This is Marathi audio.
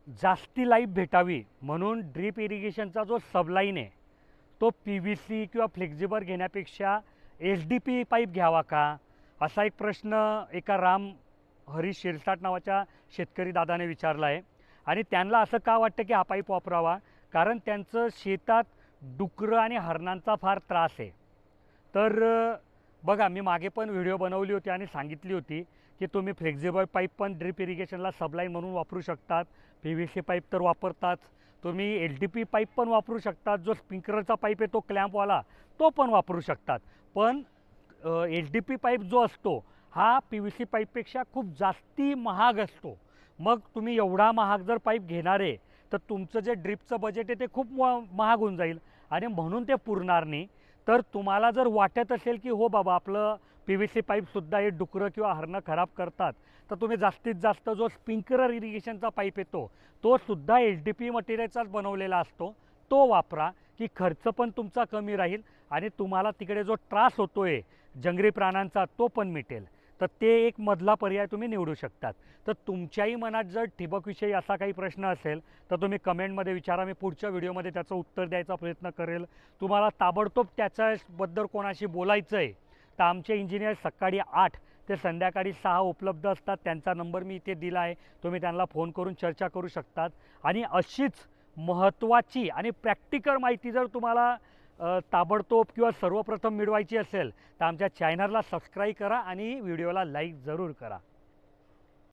जास्ती लाईफ भेटावी म्हणून ड्रीप इरिगेशनचा जो सबलाईन आहे तो PVC किंवा फ्लेक्झिबल घेण्यापेक्षा SDP पाईप घ्यावा का, असा एक प्रश्न एका राम हरीश शिरसाट नावाच्या शेतकरी दादाने विचारला आहे. आणि त्यांना असं का वाटतं की हा पाईप वापरावा, कारण त्यांचं शेतात डुकरं आणि हरणांचा फार त्रास आहे. तर बघा, मी मागे पण व्हिडिओ बनवली होती आणि सांगितली होती की तुम्ही फ्लेक्झिबल पाईप पण ड्रिप इरिगेशनला सबलाईन म्हणून वापरू शकतात. PVC पाईप तर वापरतात, तुम्ही SDP पाईप पण वापरू शकतात. जो स्प्रिंकलरचा पाईप आहे तो क्लॅम्पवाला तो पण वापरू शकतात. पण SDP पाईप जो असतो हा PVC पाईपपेक्षा खूप जास्ती महाग असतो. मग तुम्ही एवढा महाग जर पाईप घेणार आहे तर तुमचं जे ड्रिपचं बजेट आहे ते खूप महाग होऊन जाईल आणि म्हणून ते पुरणार नाही. तर तुम्हाला जर वाटत असेल की हो बाबा आपलं PVC पाईपसुद्धा हे डुकरं किंवा हरणं खराब करतात, तर तुम्ही जास्तीत जास्त जो स्प्रिंकलर इरिगेशनचा पाईप येतो तो सुद्धा SDP मटेरियलचाच बनवलेला असतो, तो वापरा, की खर्च पण तुमचा कमी राहील आणि तुम्हाला तिकडे जो त्रास होतो आहे जंगली प्राण्यांचा तो पण मिटेल. तर ते एक मधला पर्याय तुम्ही निवडू शकतात. तर तुमच्याही मनात जर ठिबकविषयी असा काही प्रश्न असेल तर तुम्ही कमेंटमध्ये विचारा. मी पुढच्या व्हिडिओमध्ये त्याचं उत्तर द्यायचा प्रयत्न करेल. तुम्हाला ताबडतोब त्याच्याबद्दल कोणाशी बोलायचं आहे तर आमचे इंजिनियर सकाळी 8 ते संध्याकाळी 6 उपलब्ध असतात. त्यांचा नंबर मी इथे दिला आहे, तुम्ही त्यांना फोन करून चर्चा करू शकतात. आणि अशीच महत्त्वाची आणि प्रॅक्टिकल माहिती जर तुम्हाला ताबडतोब किंवा सर्वप्रथम मिळवायची असेल तर आमच्या चॅनलला सबस्क्राईब करा आणि व्हिडिओला लाईक जरूर करा.